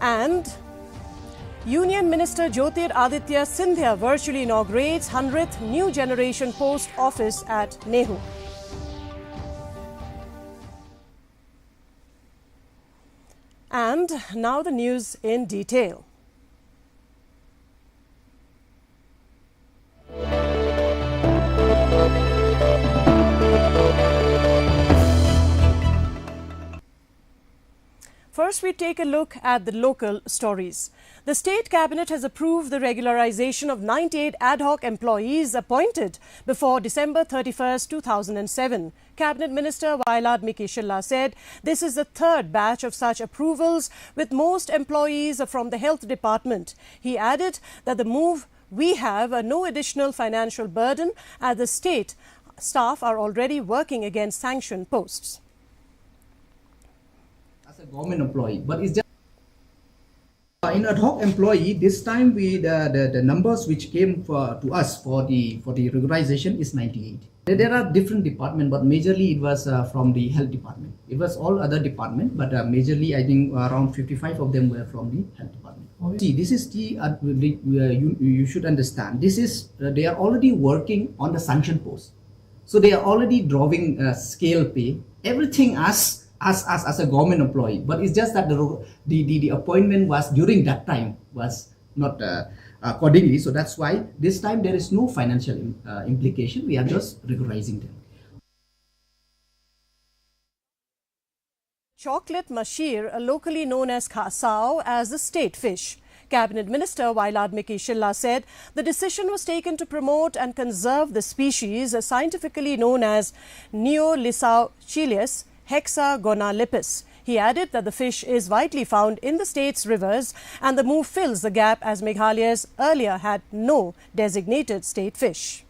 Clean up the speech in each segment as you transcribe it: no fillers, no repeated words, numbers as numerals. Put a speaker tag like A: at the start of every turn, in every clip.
A: And Union Minister Jyotir Aditya Scindia virtually inaugurates 100th New Generation Post Office at Nehu. And now the news in detail. First, we take a look at the local stories. The State Cabinet has approved the regularization of 98 ad hoc employees appointed before December 31st, 2007. Cabinet Minister Wailad Miki Shilla said this is the third batch of such approvals, with most employees from the Health Department. He added that the move we have no additional financial burden, as the state staff are already working against sanctioned posts.
B: As a government employee, but it's just in ad hoc employee. This time the numbers which came to us for the regularization is 98. There are different departments, but majorly it was from the health department. It was all other departments, but majorly I think around 55 of them were from the health department. See, this is the you should understand. This is they are already working on the sanction post, so they are already drawing scale pay, everything as a government employee. But it's just that the appointment was during that time was not accordingly. So that's why this time there is no financial implication. We are just regularizing them.
A: Chocolate mashir, locally known as khasao, as the state fish. Cabinet Minister Wailad Miki Shilla said the decision was taken to promote and conserve the species scientifically known as Neolisau chileus hexagonalipus. He added that the fish is widely found in the state's rivers, and the move fills the gap as Meghalaya's earlier had no designated state fish.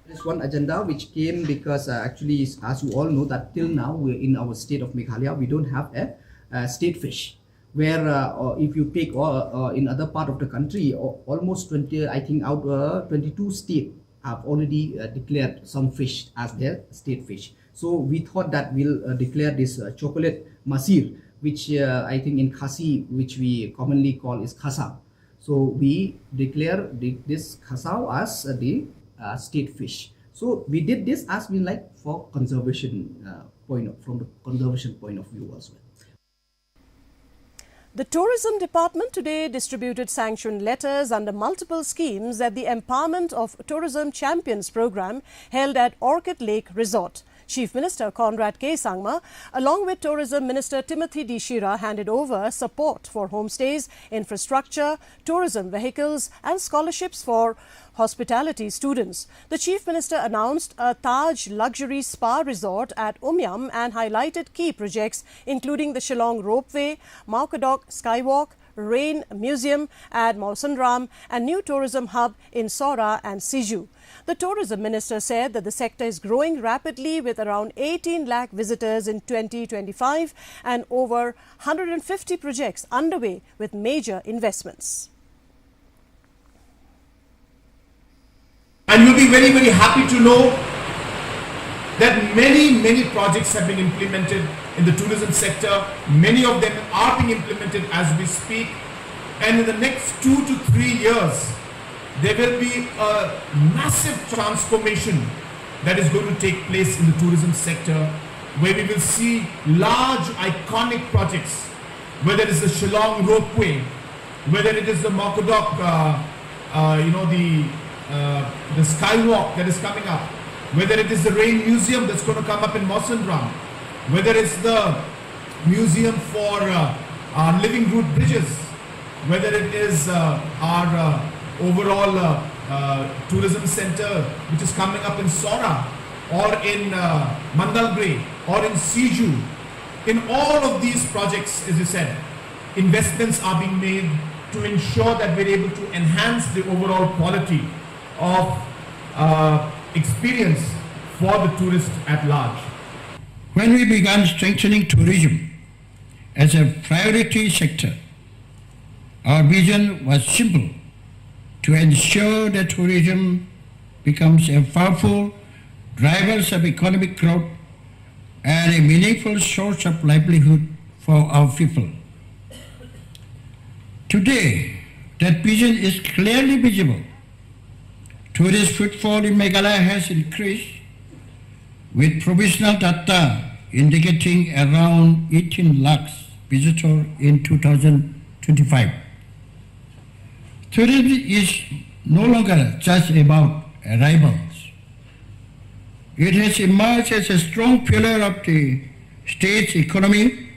B: There is one agenda which came because actually, as you all know, that till now we're in our state of Meghalaya, we don't have a state fish. Where if you take in other part of the country, almost 20, I think out 22 states have already declared some fish as their state fish. So we thought that we'll declare this chocolate masir, which I think in Khasi, which we commonly call is khasa. So we declare this khasao as the state fish. So we did this as we like for conservation from the conservation point of view as well.
A: The Tourism Department today distributed sanctioned letters under multiple schemes at the Empowerment of Tourism Champions program held at Orchid Lake Resort. Chief Minister Conrad K. Sangma, along with Tourism Minister Timothy D. Shira, handed over support for homestays, infrastructure, tourism vehicles and scholarships for hospitality students. The Chief Minister announced a Taj luxury spa resort at Umyam and highlighted key projects including the Shillong Ropeway, Maukadok Skywalk, Rain Museum at Mawsynram and new tourism hub in Sora and Siju. The Tourism Minister said that the sector is growing rapidly with around 18 lakh visitors in 2025 and over 150 projects underway with major investments.
C: And you'll be very, very happy to know that many projects have been implemented in the tourism sector. Many of them are being implemented as we speak. And in the next 2 to 3 years, there will be a massive transformation that is going to take place in the tourism sector, where we will see large iconic projects, whether it is the Shillong Ropeway, whether it is the Maukadok, the Skywalk that is coming up, whether it is the Rain Museum that's going to come up in Mawsynram, whether it's the Museum for Living Root Bridges, whether it is our overall tourism center which is coming up in Sora or in Mandalgre or in Siju. In all of these projects, as you said, investments are being made to ensure that we're able to enhance the overall quality of experience for the tourist at large.
D: When we began strengthening tourism as a priority sector, our vision was simple: to ensure that tourism becomes a powerful driver of economic growth and a meaningful source of livelihood for our people. Today, that vision is clearly visible. Tourist footfall in Meghalaya has increased, with provisional data indicating around 18 lakhs visitors in 2025. Tourism is no longer just about arrivals. It has emerged as a strong pillar of the state's economy,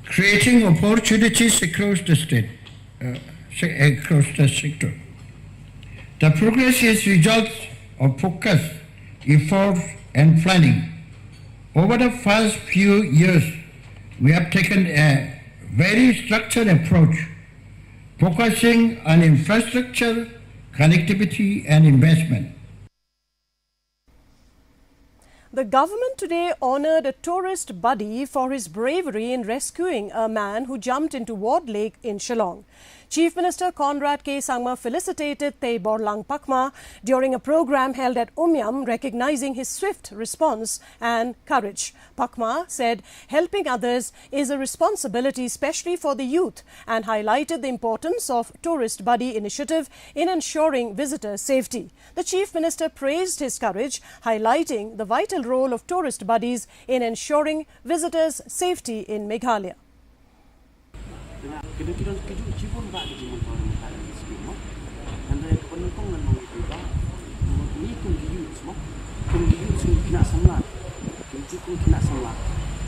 D: creating opportunities across the state, across the sector. The progress is result of focus, effort, and planning. Over the past few years, we have taken a very structured approach, focusing on infrastructure, connectivity, and investment.
A: The government today honoured a tourist buddy for his bravery in rescuing a man who jumped into Ward Lake in Shillong. Chief Minister Conrad K. Sangma felicitated Tei Borlang Pakma during a program held at Umyam, recognizing his swift response and courage. Pakma said helping others is a responsibility, especially for the youth, and highlighted the importance of Tourist Buddy initiative in ensuring visitor safety. The Chief Minister praised his courage, highlighting the vital role of Tourist Buddies in ensuring visitors' safety in Meghalaya.
E: Kira-kira cipun pak di cipun orang kaya di sini, mo. Anda penonton dan mau itu pak, ni kunggiut, mo. Kunggiut sih kena semula, kunggiut kena semula.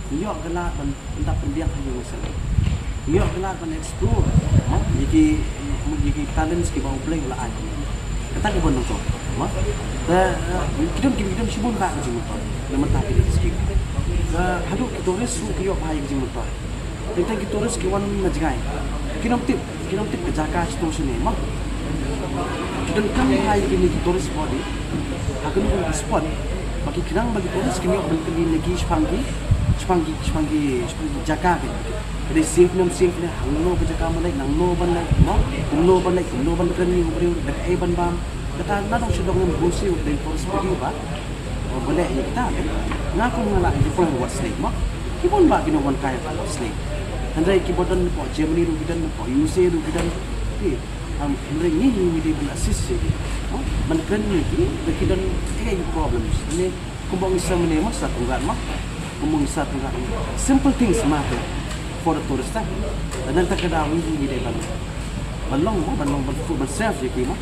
E: Iyo gelar dan entah pendiam hanya masalah. Iyo gelar dan explore, mo. Jadi talent ski bau play lah aja. Kata ke penonton, mo. Kita cipun pak di cipun orang, nama tak di sini. Haduk kita resu iyo bahaya di cipun orang. Kita turis kiwan najigai, kinam tip kejaga situasi ni, mah. Dan kami hai ini turis body, akan pun spot. Bagi kirang bagi turis kini orang beli lagi sepangi jaga kan. Jadi safe ni, hangno kejaga mana, nangno ban lagi, mah. Kumno ban kini uberi dekai ban bam. Kata nadong sedang membusi uberi turis body ba. Boleh kita, ngaku mengalah di pulau buat slave, mah. Kipun ba kini orang kaya slave. Andai kibodan po Germany rugidan po USA rugidan andai ni di assist jadi menekan ni kidan problems ini kumbang isa mene mas satu enggak mah kumbang isa enggak simple things matter for the tourist dan tak kada wi di depan balong food self jadi mah.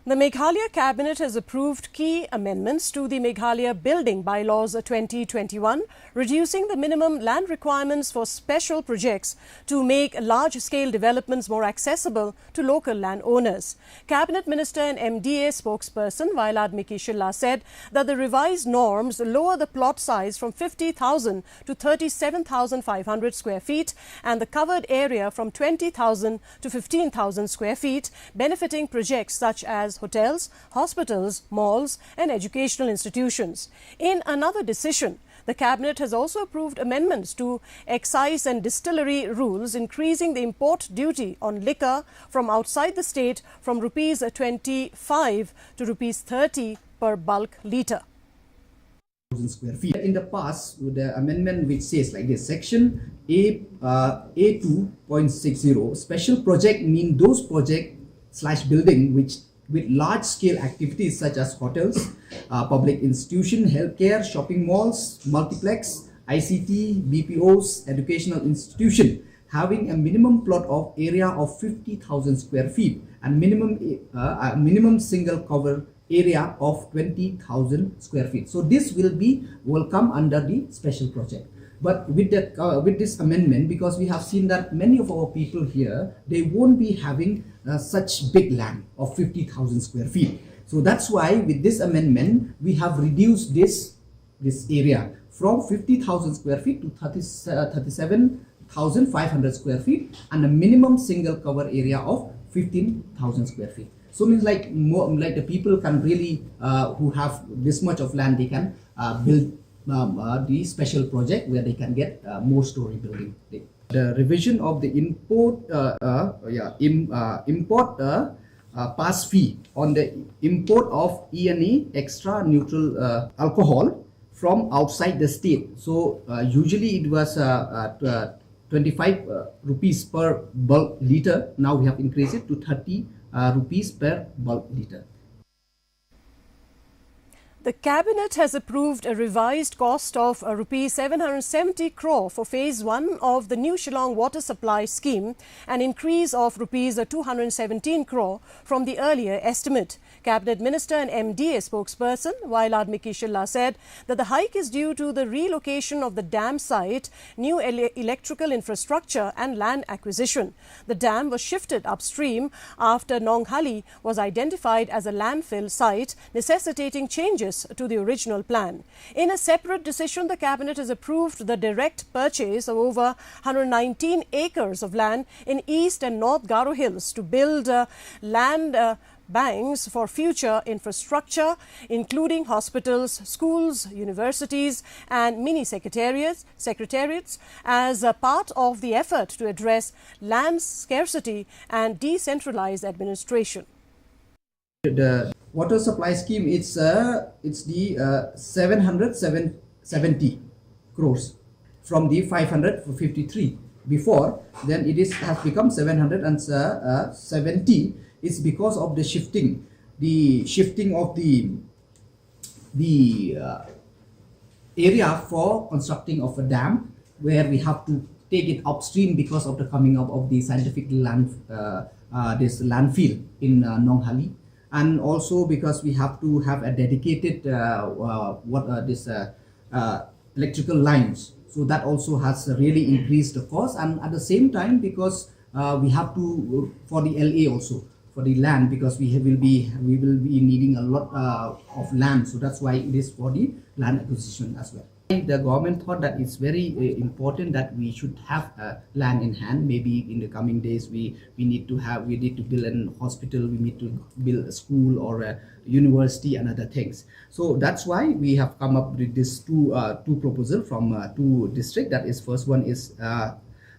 A: The Meghalaya Cabinet has approved key amendments to the Meghalaya Building Bylaws 2021, reducing the minimum land requirements for special projects to make large-scale developments more accessible to local landowners. Cabinet Minister and MDA spokesperson Vailad Miki Shilla said that the revised norms lower the plot size from 50,000 to 37,500 square feet and the covered area from 20,000 to 15,000 square feet, benefiting projects such as hotels, hospitals, malls and educational institutions. In another decision, the Cabinet has also approved amendments to excise and distillery rules, increasing the import duty on liquor from outside the state from Rs 25 to Rs 30 per bulk litre.
B: Square feet. In the past, with the amendment which says like this, section A2.60, special project mean those project/building which with large-scale activities such as hotels, public institution, healthcare, shopping malls, multiplex, ICT, BPOs, educational institution, having a minimum plot of area of 50,000 square feet and minimum single cover area of 20,000 square feet. So this will come under the special project. But with this amendment, because we have seen that many of our people here, they won't be having such big land of 50,000 square feet. So that's why with this amendment, we have reduced this area from 50,000 square feet to 37,500 square feet and a minimum single cover area of 15,000 square feet. So means like the people can really who have this much of land, they can build the special project where they can get more story building. The revision of the import pass fee on the import of E&E extra neutral alcohol from outside the state. So usually it was 25 rupees per bulk liter. Now we have increased it to 30 rupees per bulk liter.
A: The Cabinet has approved a revised cost of rupees 770 crore for Phase 1 of the New Shillong Water Supply Scheme, an increase of rupees 217 crore from the earlier estimate. Cabinet Minister and MDA spokesperson Wailad Miki Shilla said that the hike is due to the relocation of the dam site, new electrical infrastructure and land acquisition. The dam was shifted upstream after Nonghali was identified as a landfill site, necessitating changes to the original plan. In a separate decision, the Cabinet has approved the direct purchase of over 119 acres of land in East and North Garo Hills to build land banks for future infrastructure, including hospitals, schools, universities and mini secretariats as a part of the effort to address land scarcity and decentralized administration.
B: The water supply scheme, it's the 770 crores from the 553 before. Then it has become 770. It's because of the shifting of the area for constructing of a dam, where we have to take it upstream because of the coming up of the scientific land, this landfill in Nonghali, and also because we have to have a dedicated electrical lines. So that also has really increased the cost, and at the same time because we have to for the LA also, for the land, because we will be needing a lot of land. So that's why it is for the land acquisition as well. The government thought that it's very important that we should have land in hand. Maybe in the coming days we need to build a hospital, we need to build a school or a university and other things. So that's why we have come up with this two proposal from two districts. That is, first one is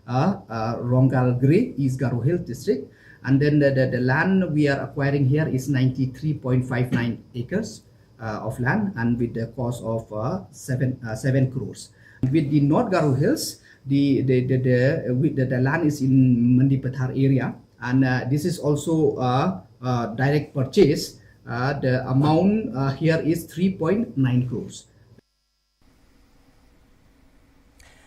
B: Rongal Grey, East Garo Hill district. And then the land we are acquiring here is 93.59 acres of land, and with the cost of 7 crores. With the North Garo Hills, the land is in Mandipathar area, and this is also direct purchase. The amount here is 3.9 crores.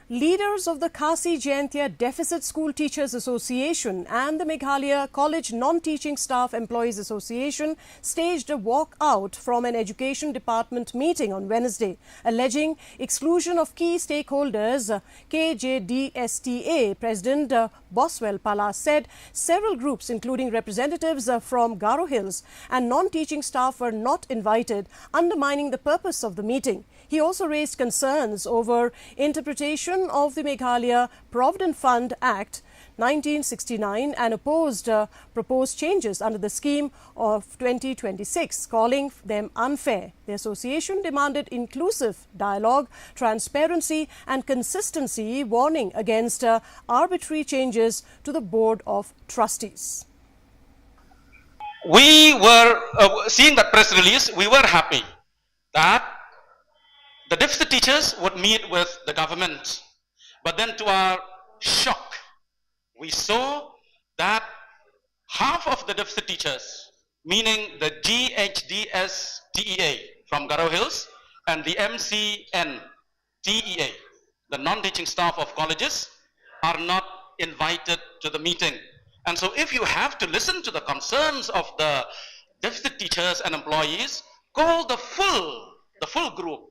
A: Leaders of the Khasi Jayantia Deficit School Teachers Association and the Meghalaya College Non-Teaching Staff Employees Association staged a walkout from an education department meeting on Wednesday, alleging exclusion of key stakeholders. KJDSTA President Boswell Pala said several groups, including representatives from Garo Hills and non-teaching staff, were not invited, undermining the purpose of the meeting. He also raised concerns over interpretation of the Meghalaya Provident Fund Act 1969 and opposed proposed changes under the scheme of 2026, calling them unfair. The association demanded inclusive dialogue, transparency and consistency, warning against arbitrary changes to the Board of Trustees.
F: We were seeing that press release, we were happy that the deficit teachers would meet with the government. But then to our shock, we saw that half of the deficit teachers, meaning the GHDS TEA from Garo Hills and the MCN TEA, the non-teaching staff of colleges, are not invited to the meeting. And so if you have to listen to the concerns of the deficit teachers and employees, call the full group,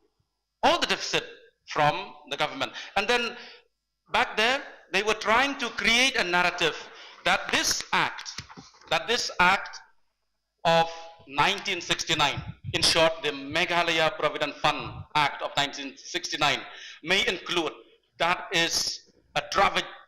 F: all the deficit from the government. And then back there, they were trying to create a narrative that this act of 1969, in short, the Meghalaya Provident Fund Act of 1969, may include, that is a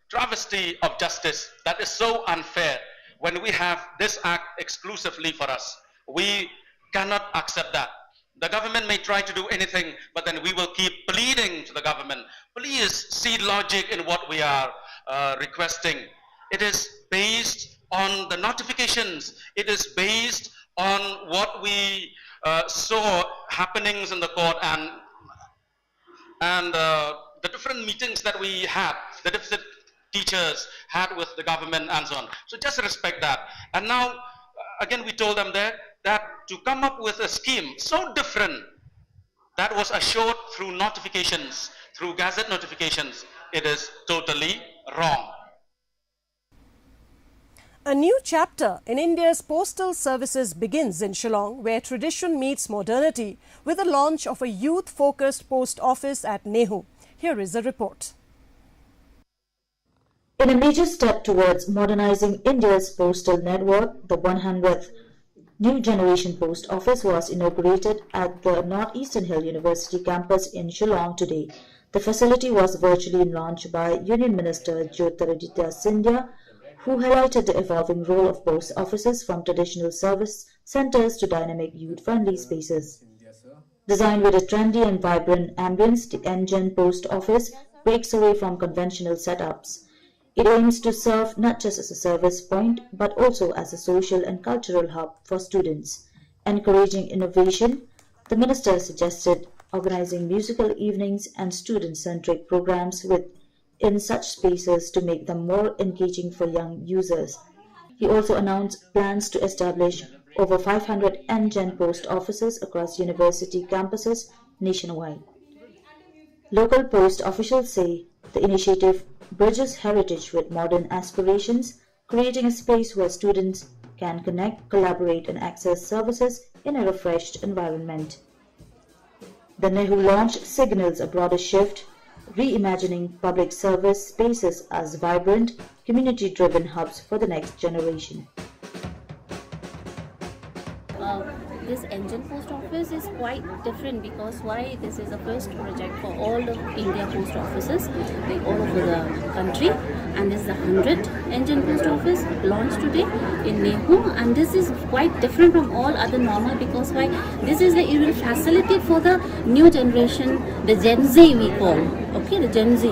F: travesty of justice. That is so unfair. When we have this act exclusively for us, we cannot accept that. The government may try to do anything, but then we will keep pleading to the government, please see logic in what we are requesting. It is based on the notifications. It is based on what we saw happenings in the court and the different meetings that we had, the deficit teachers had with the government and so on. So just respect that. And now, again, we told them there that to come up with a scheme so different that was assured through notifications, through gazette notifications, it is totally wrong.
A: A new chapter in India's postal services begins in Shillong, where tradition meets modernity, with the launch of a youth-focused post office at Nehu. Here is a report.
G: In a major step towards modernizing India's postal network, the 100th New Generation Post Office was inaugurated at the Northeastern Hill University campus in Shillong today. The facility was virtually launched by Union Minister Jyotiraditya Scindia, who highlighted the evolving role of post offices from traditional service centers to dynamic youth-friendly spaces. Designed with a trendy and vibrant ambience, the N-Gen Post Office breaks away from conventional setups. It aims to serve not just as a service point, but also as a social and cultural hub for students. Encouraging innovation, the minister suggested organizing musical evenings and student-centric programs in such spaces to make them more engaging for young users. He also announced plans to establish over 500 N-Gen post offices across university campuses nationwide. Local post officials say the initiative bridges heritage with modern aspirations, creating a space where students can connect, collaborate, and access services in a refreshed environment. The Nehu launch signals a broader shift, reimagining public service spaces as vibrant, community-driven hubs for the next generation.
H: This N-Gen Post Office is quite different because why this is the first project for all of India post offices, like all over the country, and this is the 100th N-Gen Post Office launched today in Nehu, and this is quite different from all other normal because why this is it will facilitate for the new generation, the Gen Z we call, okay, the Gen Z.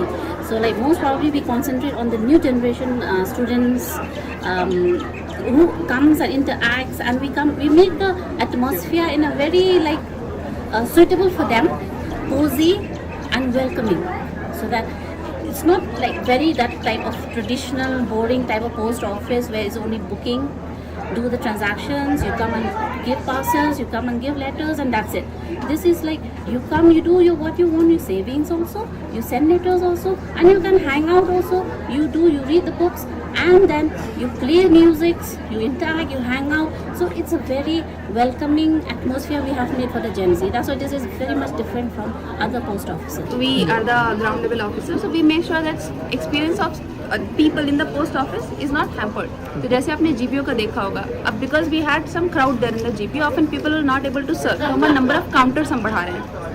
H: So like most probably we concentrate on the new generation students. Who comes and interacts, and we make the atmosphere in a very suitable for them, cozy and welcoming, so that it's not like very that type of traditional boring type of post office where it's only booking, do the transactions, you come and give parcels, you come and give letters, and that's it. This is like you come, you do what you want, your savings also, you send letters also, and you can hang out also, you read the books, and then you play music, you interact, you hang out. So it's a very welcoming atmosphere we have made for the Gen Z. That's why this is very much different from other post offices.
I: We are the ground level officers, so we make sure that experience of people in the post office is not hampered. So जैसे आपने GPO का देखा होगा, अब because we had some crowd there in the GPO, often people are not able to serve. तो हमारा number of counters हम बढ़ा रहे हैं.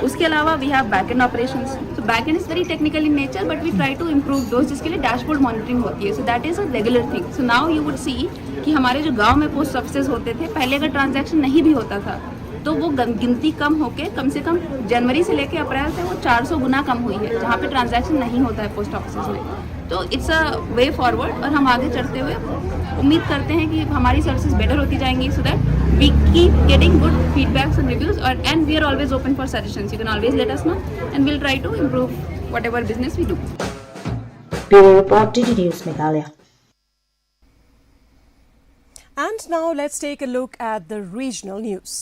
I: उसके अलावा we have back-end operations. So back-end is very technical in nature, but we try to improve those जिसके लिए dashboard monitoring होती है. So that is a regular thing. So now you would see कि हमारे जो गांव में post offices होते थे, पहले अगर transaction नहीं भी होता था, तो वो गिनती कम होके कम से कम जनवरी से लेके अप्रैल से वो 400 गुना कम हुई है, जहाँ पे ट्रांजैक्शन नहीं होता है पोस्ट ऑफिस में. तो इट्स अ वे फॉरवर्ड, और हम आगे चढ़ते हुए उम्मीद करते हैं कि हमारी सर्विसेज बेटर होती जाएंगी, so that we keep getting good feedbacks and reviews, और and we are always open for suggestions. You can always let us know and we'll try to improve whatever business we do.
G: Bureau Report, DD News, Meghalaya.
A: And now let's take a look at the regional news.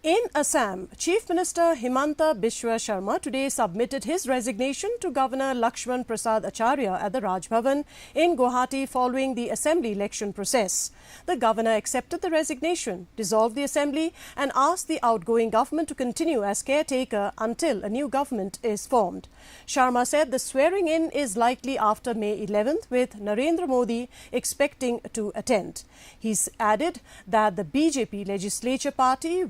A: In Assam, Chief Minister Himanta Biswa Sharma today submitted his resignation to Governor Lakshman Prasad Acharya at the Raj Bhavan in Guwahati following the assembly election process. The governor accepted the resignation, dissolved the assembly and asked the outgoing government to continue as caretaker until a new government is formed. Sharma said the swearing in is likely after May 11th, with Narendra Modi expecting to attend. He's added that the BJP legislature party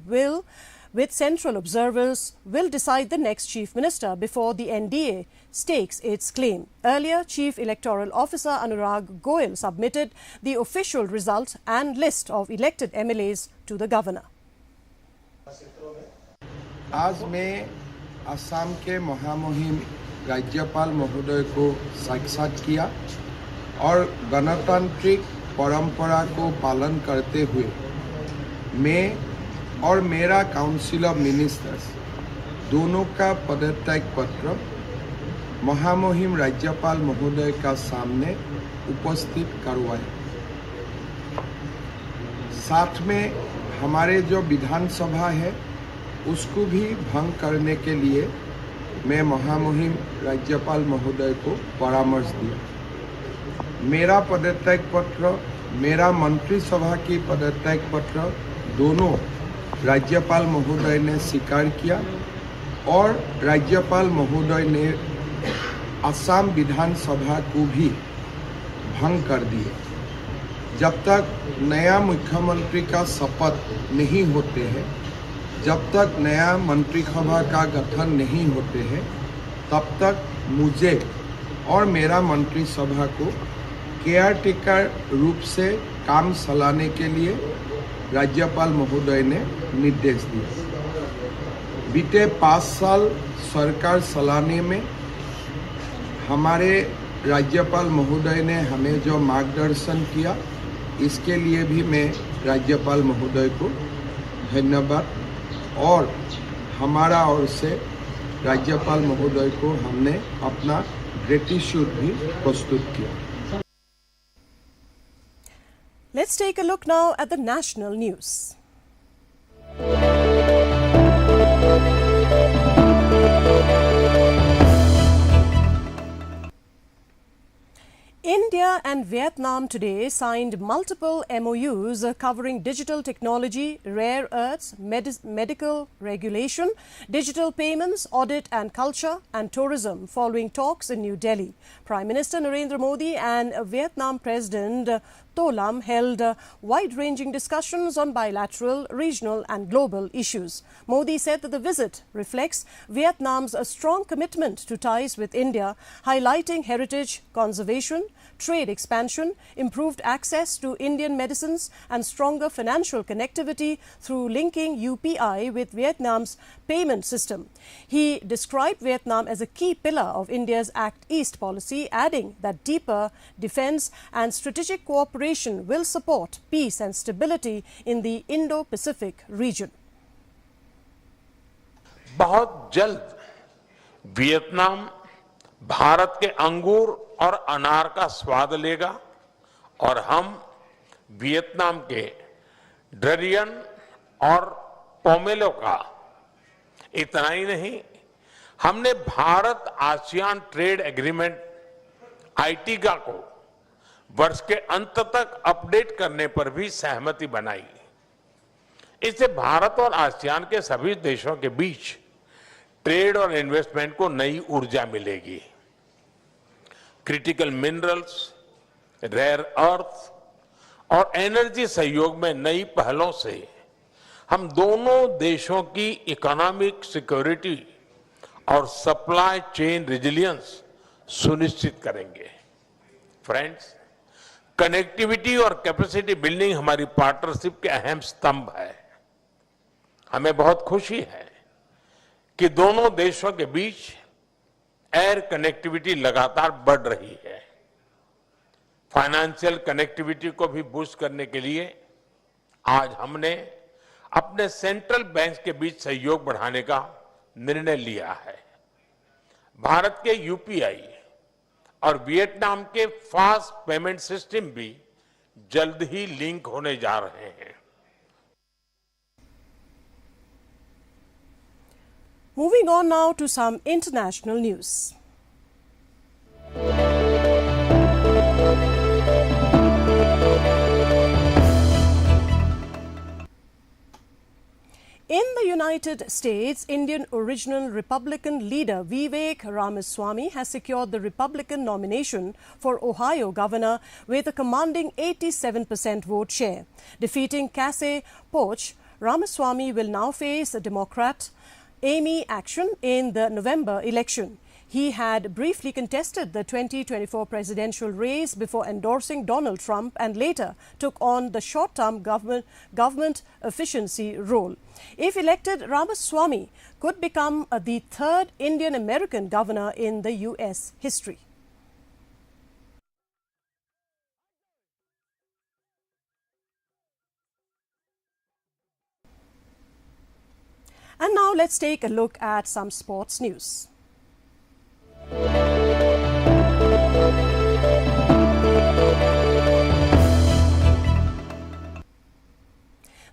A: with central observers, will decide the next chief minister before the NDA stakes its claim. Earlier, Chief Electoral Officer Anurag Goyal submitted the official result and list of elected MLAs to the governor.
J: आज मैं असम के महामहिम राज्यपाल महोदय को साक्षात किया और गणतांत्रिक परंपरा को पालन करते हुए मैं और मेरा काउंसिल ऑफ मिनिस्टर्स दोनों का पदत्याग पत्र महामहिम राज्यपाल महोदय का सामने उपस्थित करवाया। साथ में हमारे जो विधानसभा है उसको भी भंग करने के लिए मैं महामहिम राज्यपाल महोदय को परामर्श दिया। मेरा पदत्याग पत्र, मेरा मंत्रिसभा की पदत्याग पत्र दोनों राज्यपाल महोदय ने स्वीकार किया और राज्यपाल महोदय ने असम विधानसभा को भी भंग कर दिए। जब तक नया मुख्यमंत्री का शपथ नहीं होते हैं, जब तक नया मंत्रिसभा का गठन नहीं होते हैं, तब तक मुझे और मेरा मंत्रिसभा को केयरटेकर रूप से काम चलाने के लिए राज्यपाल महोदय ने निर्देश दिया। बीते 5 साल सरकार चलाने में हमारे राज्यपाल महोदय ने हमें जो मार्गदर्शन किया, इसके लिए भी मैं राज्यपाल महोदय को धन्यवाद और हमारा ओर से राज्यपाल महोदय को हमने अपना ग्रेटिट्यूड भी प्रस्तुत किया।
A: Let's take a look now at the national news. India and Vietnam today signed multiple MOUs covering digital technology, rare earths, medical regulation, digital payments, audit and culture and tourism following talks in New Delhi. Prime Minister Narendra Modi and Vietnam President To Lam held wide-ranging discussions on bilateral, regional and global issues. Modi said that the visit reflects Vietnam's strong commitment to ties with India, highlighting heritage conservation, trade expansion, improved access to Indian medicines and stronger financial connectivity through linking UPI with Vietnam's payment system. He described Vietnam as a key pillar of India's Act East policy, adding that deeper defence and strategic cooperation will support peace and stability in the Indo-Pacific region.
K: बहुत जल्द Vietnam Bharat के अंगूर और अनार का स्वाद लेगा और हम वियतनाम के डरियन और पोमेलो का इतना ही नहीं, हमने भारत आसियान ट्रेड एग्रीमेंट आईटीगा को वर्ष के अंत तक अपडेट करने पर भी सहमति बनाई। इससे भारत और आसियान के सभी देशों के बीच ट्रेड और इन्वेस्टमेंट को नई ऊर्जा मिलेगी। क्रिटिकल मिनरल्स, रेयर अर्थ और एनर्जी सहयोग में नई पहलों से हम दोनों देशों की इकोनॉमिक सिक्योरिटी और सप्लाई चेन रेजिलियंस सुनिश्चित करेंगे। फ्रेंड्स, कनेक्टिविटी और कैपेसिटी बिल्डिंग हमारी पार्टनरशिप के अहम स्तंभ है। हमें बहुत खुशी है कि दोनों देशों के बीच एयर कनेक्टिविटी लगातार बढ़ रही है। फाइनेंशियल कनेक्टिविटी को भी बूस्ट करने के लिए आज हमने अपने सेंट्रल बैंक के बीच सहयोग बढ़ाने का निर्णय लिया है। भारत के यूपीआई और वियतनाम के फास्ट पेमेंट सिस्टम भी जल्द ही लिंक होने जा रहे हैं।
A: Moving on now to some international news. In the United States, Indian original Republican leader Vivek Ramaswamy has secured the Republican nomination for Ohio governor with a commanding 87% vote share. Defeating Casey Poch, Ramaswamy will now face a Democrat Amy Action in the November election. He had briefly contested the 2024 presidential race before endorsing Donald Trump and later took on the short-term government efficiency role. If elected, Ramaswamy could become the third Indian-American governor in the US history. And now let's take a look at some sports news.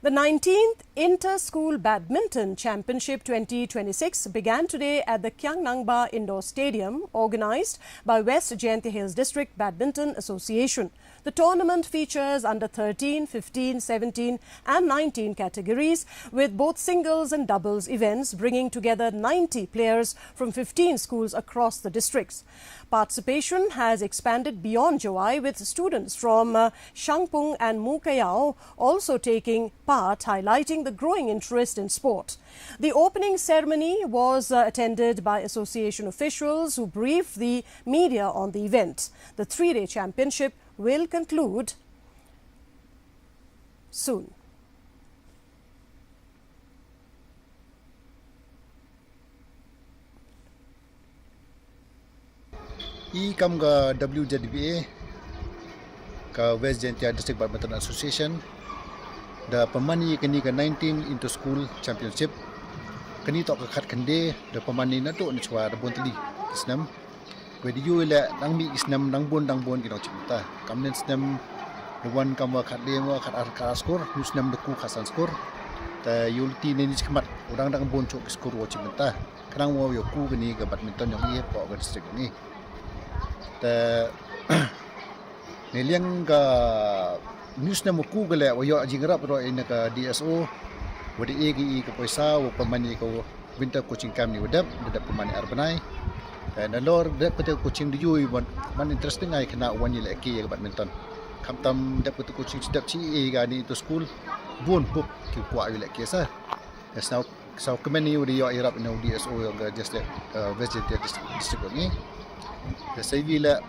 A: The 19th Inter-School Badminton Championship 2026 began today at the Kyangnangba Indoor Stadium, organised by West Jaintia Hills District Badminton Association. The tournament features under 13, 15, 17 and 19 categories, with both singles and doubles events bringing together 90 players from 15 schools across the districts. Participation has expanded beyond Jowai, with students from Shangpung and Mukayao also taking part, highlighting the growing interest in sport. The opening ceremony was attended by association officials who briefed the media on the event. The three-day championship will conclude soon.
L: Ikam ke WJDBA ke West Jaintia District Badminton Association da pemani kini ke 19 Inter School Championship kini tok ke khat kende da pemani na tok ni chwa da bon tli isnam wedi yu le dang mi isnam dang bon kino chimta kamnen isnam the one kamwa khat de wa khat ar skor isnam de ku khasan skor ta yulti ne ni chmat udang dang bon chok skor wo chimta kanang wo yo ku kini ke badminton yang ye po ke district ni ta neliang ka news na muku gale wayo jingrap ro in ka DSO wadi egi ka paisa wo pamani ko winter coaching camp ni wadap pamani arbanai dan lor da pete coaching di yui man interesting ai kena wani le ki badminton kamtam da pete coaching sedap chi e ga ni to school bon book ki kwa yu le ki sa sau kemeni wadi yo irap no DSO ga just West Jaintia district ni da sai vila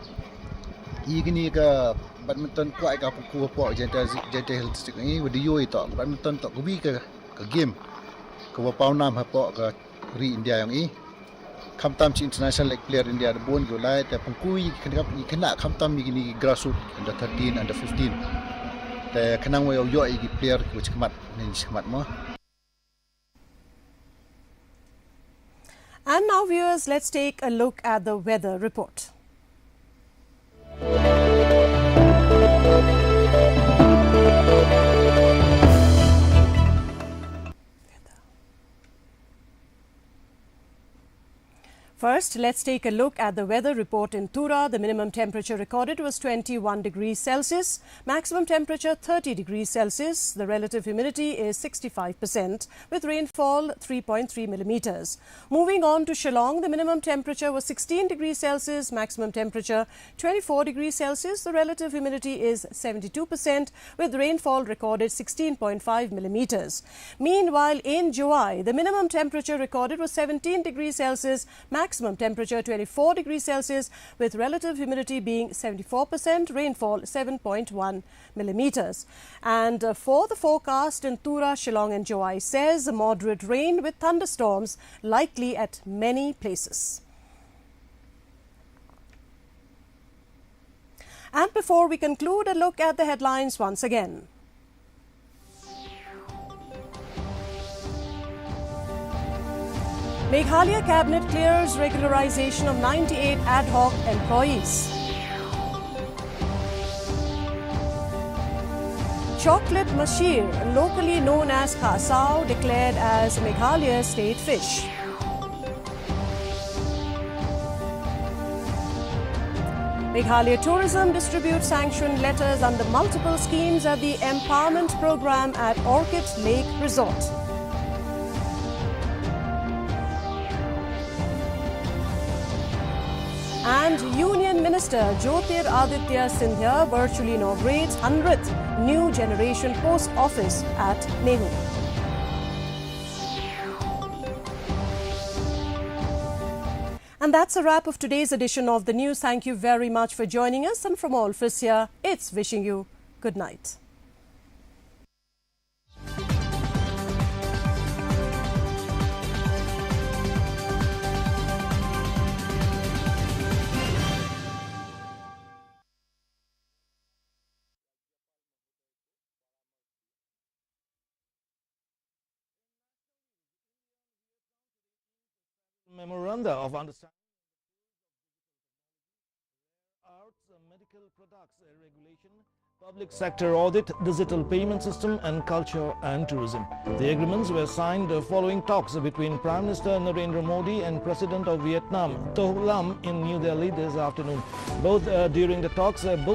L: igini ka badminton kuat ka puku po Jaintia Hills District ni wadi yoi to badminton to kubi ka game ka pau nam ha po ka ri India yang i kamtam chi international league player India bon go lai ta pungkui kena kamtam igini grassroots under 13 under 15 ta kanang wo yo i player ku chikmat ni chikmat mo.
A: And now viewers, let's take a look at the weather report. First, let's take a look at the weather report in Tura. The minimum temperature recorded was 21 degrees Celsius, maximum temperature 30 degrees Celsius. The relative humidity is 65%, with rainfall 3.3 millimeters. Moving on to Shillong, the minimum temperature was 16 degrees Celsius, maximum temperature 24 degrees Celsius. The relative humidity is 72%, with rainfall recorded 16.5 millimeters. Meanwhile, in Jowai, the minimum temperature recorded was 17 degrees Celsius, maximum temperature 24 degrees Celsius, with relative humidity being 74%, rainfall 7.1 millimeters. And for the forecast in Tura, Shillong and Jowai says moderate rain with thunderstorms likely at many places. And before we conclude, a look at the headlines once again. Meghalaya Cabinet clears regularization of 98 ad hoc employees. Chocolate mashir, locally known as khasao, declared as Meghalaya's state fish. Meghalaya Tourism distributes sanction letters under multiple schemes at the Empowerment Program at Orchid Lake Resort. And Union Minister Jyotir Aditya Sindhya virtually inaugurates 100th New Generation Post Office at Mehu. And that's a wrap of today's edition of the news. Thank you very much for joining us. And from all of us here, it's wishing you good night.
M: Memoranda of understanding arts, medical products regulation, public sector audit, digital payment system and culture and tourism. The agreements were signed following talks between Prime Minister Narendra Modi and President of Vietnam Tô Lâm in New Delhi this afternoon. During the talks, both